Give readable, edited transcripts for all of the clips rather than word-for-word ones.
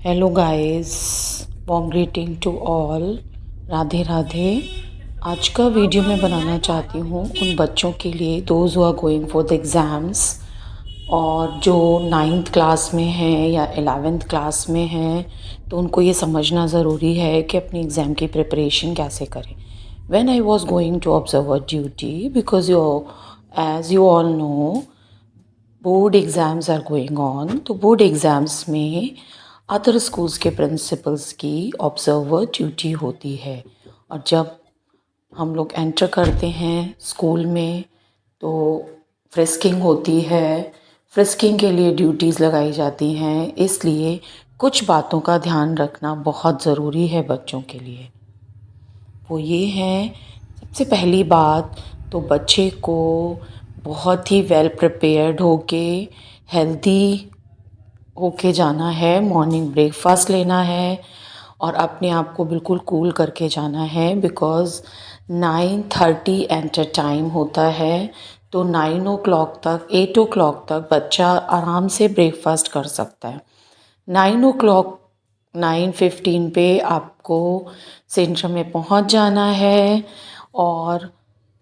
Hello guys, warm greeting to all. Radhe Radhe. आज का video मैं बनाना चाहती हूँ उन बच्चों के लिए those who are going for the exams, और जो 9th क्लास में हैं या 11th क्लास में हैं, तो उनको ये समझना ज़रूरी है कि अपनी एग्ज़ाम की प्रिपरेशन कैसे करें। When I was going to observer duty, because as you all know, board exams are going on. तो बोर्ड एग्ज़ाम्स में अदर स्कूल्स के प्रिंसिपल्स की ऑब्जर्वर ड्यूटी होती है। और जब हम लोग एंटर करते हैं स्कूल में तो फ्रिस्किंग होती है। फ्रिस्किंग के लिए ड्यूटीज़ लगाई जाती हैं, इसलिए कुछ बातों का ध्यान रखना बहुत ज़रूरी है बच्चों के लिए। वो ये है, सबसे पहली बात तो बच्चे को बहुत ही वेल प्रिपेयर्ड होके, हेल्दी होके जाना है। मॉर्निंग ब्रेकफास्ट लेना है और अपने आप को बिल्कुल कूल करके जाना है, बिकॉज़ 9:30 एंटर टाइम होता है। तो 9 o'clock तक, 8 o'clock तक बच्चा आराम से ब्रेकफास्ट कर सकता है। 9 o'clock 9:15 पे आपको सेंटर में पहुंच जाना है। और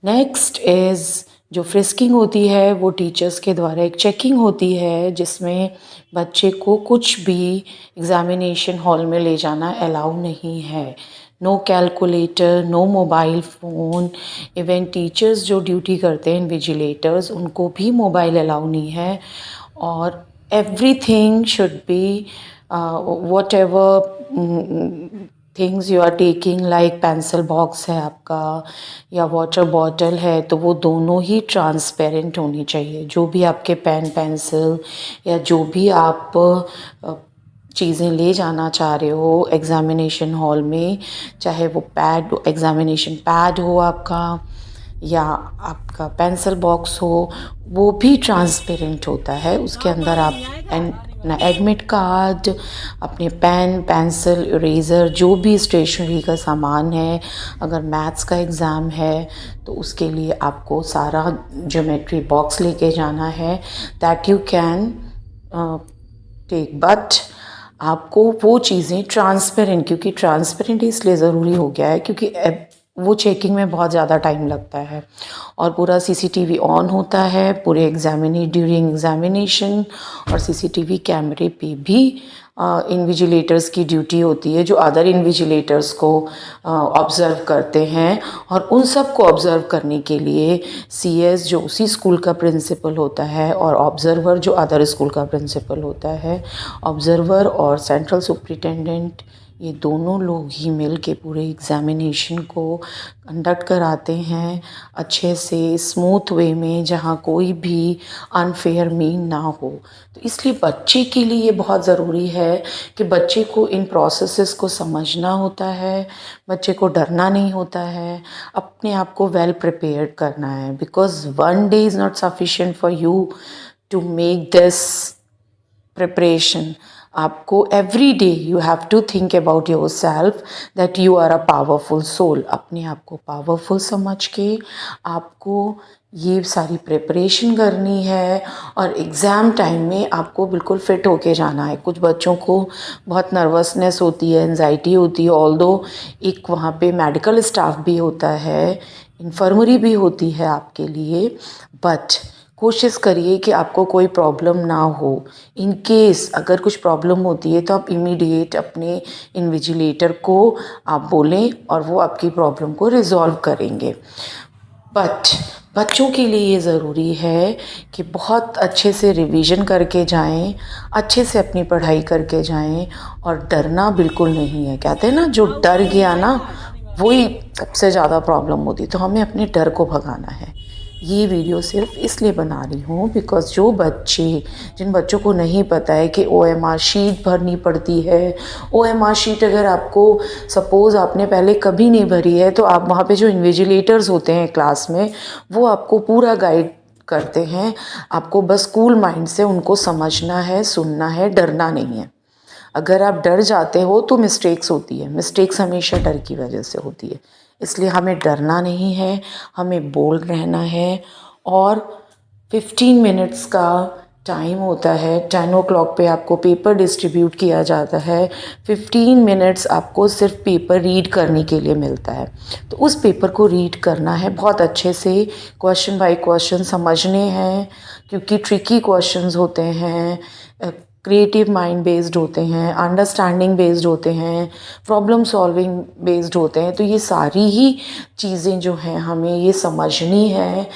नेक्स्ट इज़ जो फ्रिस्किंग होती है वो टीचर्स के द्वारा एक चेकिंग होती है, जिसमें बच्चे को कुछ भी एग्ज़ामिनेशन हॉल में ले जाना अलाउ नहीं है। No calculator, no mobile phone. Even teachers जो ड्यूटी करते हैं, इन्विजिलेटर्स, उनको भी मोबाइल अलाउ नहीं है। और everything should be whatever things you are taking, like pencil box है आपका या वाटर बॉटल है, तो वो दोनों ही ट्रांसपेरेंट होनी चाहिए। जो भी आपके पेन पेंसिल या जो भी आप चीज़ें ले जाना चाह रहे हो एग्ज़ामिनेशन हॉल में, चाहे वो पैड, एग्ज़ामिनेशन पैड हो आपका या आपका पेंसिल बॉक्स हो, वो भी ट्रांसपेरेंट होता है। उसके अंदर आप अपना एडमिट कार्ड, अपने पेन, पेंसिल, इरेज़र, जो भी स्टेशनरी का सामान है, अगर मैथ्स का एग्ज़ाम है तो उसके लिए आपको सारा ज्योमेट्री बॉक्स लेके जाना है, that you can take. But आपको वो चीज़ें ट्रांसपेरेंट, क्योंकि ट्रांसपेरेंट इसलिए ज़रूरी हो गया है क्योंकि वो चेकिंग में बहुत ज़्यादा टाइम लगता है और पूरा सीसीटीवी ऑन होता है पूरे ड्यूरिंग एग्ज़ामिनेशन। और सीसीटीवी कैमरे पे भी इन्विजिलेटर्स की ड्यूटी होती है, जो अदर इन्विजिलेटर्स को ऑब्ज़र्व करते हैं। और उन सब को ऑब्ज़र्व करने के लिए सीएस जो उसी स्कूल का प्रिंसिपल होता है और ऑब्ज़र्वर जो अदर स्कूल का प्रिंसिपल होता है, ऑब्ज़र्वर और सेंट्रल सुपरिटेंडेंट, ये दोनों लोग ही मिल के पूरे एग्ज़ामिनेशन को कंडक्ट कराते हैं अच्छे से, स्मूथ वे में, जहाँ कोई भी अनफेयर मीन ना हो। तो इसलिए बच्चे के लिए ये बहुत ज़रूरी है कि बच्चे को इन प्रोसेसेस को समझना होता है, बच्चे को डरना नहीं होता है, अपने आप को वेल प्रिपेयर्ड करना है। Because one day is not sufficient for you to make this preparation. आपको every day you have to think about yourself that you are a powerful soul. अपने आप को पावरफुल समझ के आपको ये सारी प्रिपरेशन करनी है और एग्ज़ाम टाइम में आपको बिल्कुल फिट होके जाना है। कुछ बच्चों को बहुत नर्वसनेस होती है, एंजाइटी होती है, ऑल्दो एक वहाँ पे मेडिकल स्टाफ भी होता है, इन्फर्मरी भी होती है आपके लिए, बट कोशिश करिए कि आपको कोई प्रॉब्लम ना हो। इन केस अगर कुछ प्रॉब्लम होती है तो आप इमीडिएट अपने इन्विजिलेटर को आप बोलें और वो आपकी प्रॉब्लम को रिज़ॉल्व करेंगे। बट बच्चों के लिए ये ज़रूरी है कि बहुत अच्छे से रिवीजन करके जाएं, अच्छे से अपनी पढ़ाई करके जाएं और डरना बिल्कुल नहीं है। कहते हैं ना, जो डर गया ना वही सबसे ज़्यादा प्रॉब्लम होती। तो हमें अपने डर को भगाना है। ये वीडियो सिर्फ इसलिए बना रही हूँ बिकॉज़ जिन बच्चों को नहीं पता है कि ओएमआर शीट भरनी पड़ती है। ओएमआर शीट अगर आपको, सपोज़ आपने पहले कभी नहीं भरी है, तो आप वहाँ पे जो इन्विजिलेटर्स होते हैं क्लास में, वो आपको पूरा गाइड करते हैं। आपको बस कूल माइंड से उनको समझना है, सुनना है, डरना नहीं है। अगर आप डर जाते हो तो मिस्टेक्स होती है। मिस्टेक्स हमेशा डर की वजह से होती है। इसलिए हमें डरना नहीं है, हमें बोल्ड रहना है। और 15 मिनट्स का टाइम होता है 10 o'clock पे आपको पेपर डिस्ट्रीब्यूट किया जाता है। 15 मिनट्स आपको सिर्फ पेपर रीड करने के लिए मिलता है। तो उस पेपर को रीड करना है, बहुत अच्छे से क्वेश्चन बाय क्वेश्चन समझने हैं, क्योंकि ट्रिकी क्वेश्चंस होते हैं, क्रिएटिव माइंड बेस्ड होते हैं, अंडरस्टैंडिंग बेस्ड होते हैं, प्रॉब्लम सॉल्विंग बेस्ड होते हैं। तो ये सारी ही चीज़ें जो हैं हमें ये समझनी है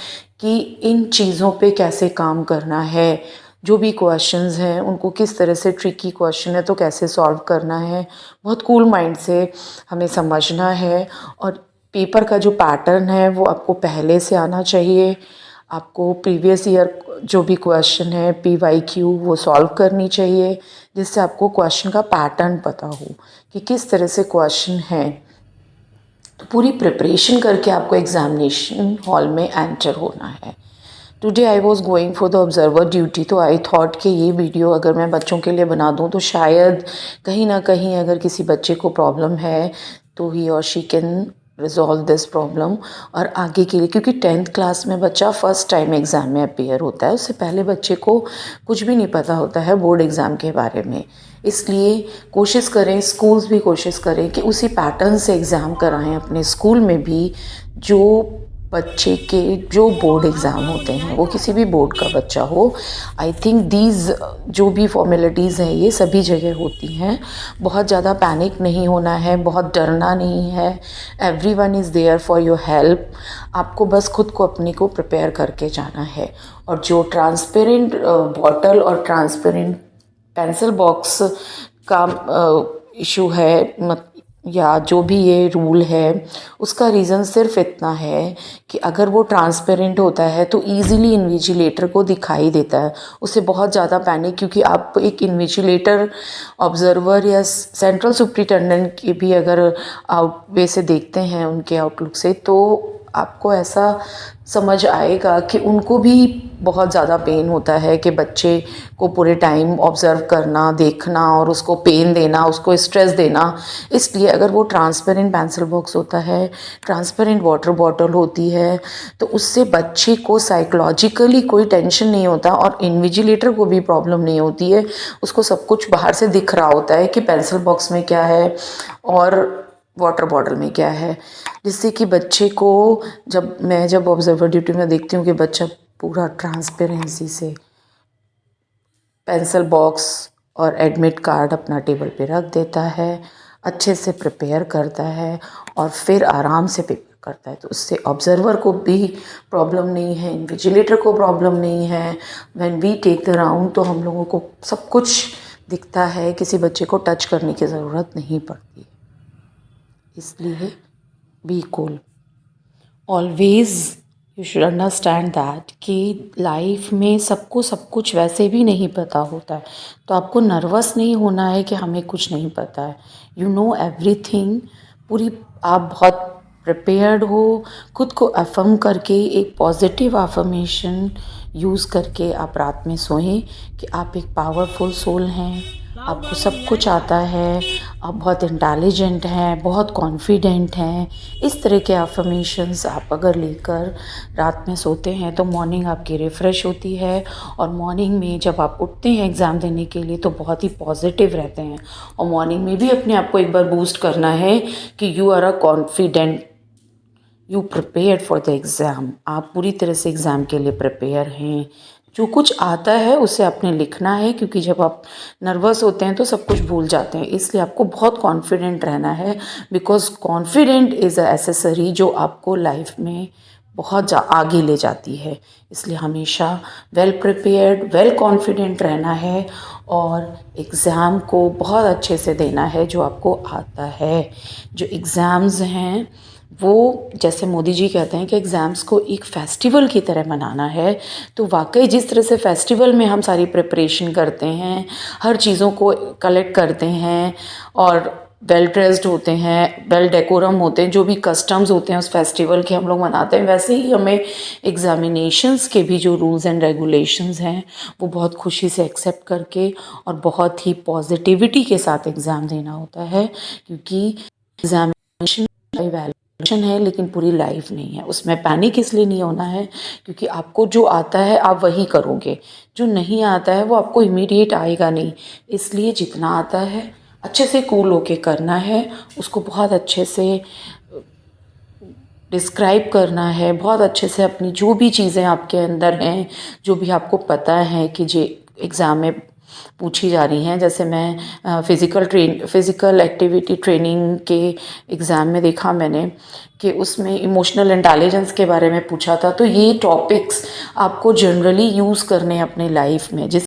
कि इन चीज़ों पे कैसे काम करना है। जो भी क्वेश्चंस हैं उनको किस तरह से, ट्रिकी क्वेश्चन है तो कैसे सॉल्व करना है, बहुत कूल माइंड से हमें समझना है। और पेपर का जो पैटर्न है वो आपको पहले से आना चाहिए। आपको प्रीवियस ईयर जो भी क्वेश्चन है PYQ वो सॉल्व करनी चाहिए, जिससे आपको क्वेश्चन का पैटर्न पता हो कि किस तरह से क्वेश्चन है। तो पूरी प्रिपरेशन करके आपको एग्ज़ामिनेशन हॉल में एंटर होना है। Today I was going for the observer duty, तो आई थॉट कि ये वीडियो अगर मैं बच्चों के लिए बना दूँ तो शायद कहीं ना कहीं अगर किसी बच्चे को प्रॉब्लम है तो ही और she can resolve this problem. और आगे के लिए, क्योंकि 10th क्लास में बच्चा फ़र्स्ट टाइम एग्ज़ाम में अपीयर होता है, उससे पहले बच्चे को कुछ भी नहीं पता होता है बोर्ड एग्ज़ाम के बारे में। इसलिए कोशिश करें, स्कूल्स भी कोशिश करें कि उसी पैटर्न से एग्ज़ाम कराएं अपने स्कूल में भी, जो बच्चे के जो बोर्ड एग्ज़ाम होते हैं, वो किसी भी बोर्ड का बच्चा हो। आई थिंक दीज जो भी फॉर्मेलिटीज़ हैं ये सभी जगह होती हैं। बहुत ज़्यादा पैनिक नहीं होना है, बहुत डरना नहीं है। Everyone is there for your help. आपको बस खुद को अपने को प्रिपेयर करके जाना है। और जो ट्रांसपेरेंट बॉटल और ट्रांसपेरेंट पेंसिल बॉक्स का इशू है, या जो भी ये रूल है, उसका रीज़न सिर्फ इतना है कि अगर वो ट्रांसपेरेंट होता है तो इजीली इन्विजिलेटर को दिखाई देता है। उससे बहुत ज़्यादा पैनिक, क्योंकि आप एक इन्विजिलेटर, ऑब्जर्वर या सेंट्रल सुप्रिटेंडेंट की भी अगर आउट वे से देखते हैं, उनके आउटलुक से, तो आपको ऐसा समझ आएगा कि उनको भी बहुत ज़्यादा पेन होता है कि बच्चे को पूरे टाइम ऑब्ज़र्व करना, देखना और उसको पेन देना, उसको स्ट्रेस देना। इसलिए अगर वो ट्रांसपेरेंट पेंसिल बॉक्स होता है, ट्रांसपेरेंट वाटर बॉटल होती है, तो उससे बच्चे को साइकोलॉजिकली कोई टेंशन नहीं होता और इन्विजिलेटर को भी प्रॉब्लम नहीं होती है। उसको सब कुछ बाहर से दिख रहा होता है कि पेंसिल बॉक्स में क्या है और वाटर बॉटल में क्या है, जिससे कि बच्चे को, जब ऑब्जर्वर ड्यूटी में देखती हूँ कि बच्चा पूरा ट्रांसपेरेंसी से पेंसिल बॉक्स और एडमिट कार्ड अपना टेबल पे रख देता है, अच्छे से प्रिपेयर करता है और फिर आराम से पेपर करता है, तो उससे ऑब्जर्वर को भी प्रॉब्लम नहीं है, इन्विजिलेटर को प्रॉब्लम नहीं है। When we take the round तो हम लोगों को सब कुछ दिखता है, किसी बच्चे को टच करने की ज़रूरत नहीं पड़ती। इसलिए be cool. Always you should understand that कि लाइफ में सबको सब कुछ वैसे भी नहीं पता होता है, तो आपको नर्वस नहीं होना है कि हमें कुछ नहीं पता है। You know everything. पूरी आप बहुत प्रिपेयर्ड हो। खुद को अफर्म करके, एक पॉजिटिव अफर्मेशन यूज़ करके आप रात में सोएं कि आप एक पावरफुल सोल हैं, आपको सब कुछ आता है, आप बहुत इंटेलिजेंट हैं, बहुत कॉन्फिडेंट हैं। इस तरह के अफर्मेशंस आप अगर लेकर रात में सोते हैं तो मॉर्निंग आपकी रिफ़्रेश होती है, और मॉर्निंग में जब आप उठते हैं एग्ज़ाम देने के लिए तो बहुत ही पॉजिटिव रहते हैं। और मॉर्निंग में भी अपने आप को एक बार बूस्ट करना है कि you are a confident, you prepared for the exam. आप पूरी तरह से एग्ज़ाम के लिए प्रिपेयर हैं। जो कुछ आता है उसे आपने लिखना है, क्योंकि जब आप नर्वस होते हैं तो सब कुछ भूल जाते हैं। इसलिए आपको बहुत कॉन्फिडेंट रहना है, because confident is a accessory जो आपको लाइफ में बहुत आगे ले जाती है। इसलिए हमेशा वेल प्रिपेयर्ड, वेल कॉन्फिडेंट रहना है और एग्ज़ाम को बहुत अच्छे से देना है जो आपको आता है। जो एग्ज़ाम्स हैं वो, जैसे मोदी जी कहते हैं कि एग्ज़ाम्स को एक फ़ेस्टिवल की तरह मनाना है, तो वाकई जिस तरह से फ़ेस्टिवल में हम सारी प्रिपरेशन करते हैं, हर चीज़ों को कलेक्ट करते हैं और वेल ड्रेस्ड होते हैं, वेल डेकोरम होते हैं, जो भी कस्टम्स होते हैं उस फेस्टिवल के हम लोग मनाते हैं, वैसे ही हमें एग्ज़ामिनेशंस के भी जो रूल्स एंड रेगुलेशंस हैं वो बहुत खुशी से एक्सेप्ट करके और बहुत ही पॉजिटिविटी के साथ एग्ज़ाम देना होता है, क्योंकि एग्ज़ामिनेशन है लेकिन पूरी लाइफ नहीं है। उसमें पैनिक इसलिए नहीं होना है क्योंकि आपको जो आता है आप वही करोगे, जो नहीं आता है वो आपको इमीडिएट आएगा नहीं। इसलिए जितना आता है अच्छे से कूल होके करना है, उसको बहुत अच्छे से डिस्क्राइब करना है, बहुत अच्छे से अपनी जो भी चीज़ें आपके अंदर हैं, जो भी आपको पता है कि जे एग्ज़ाम में पूछी जा रही हैं। जैसे मैं फ़िज़िकल एक्टिविटी ट्रेनिंग के एग्ज़ाम में देखा मैंने कि उसमें इमोशनल इंटेलिजेंस के बारे में पूछा था। तो ये टॉपिक्स आपको जनरली यूज़ करने हैं अपनी लाइफ में, जिस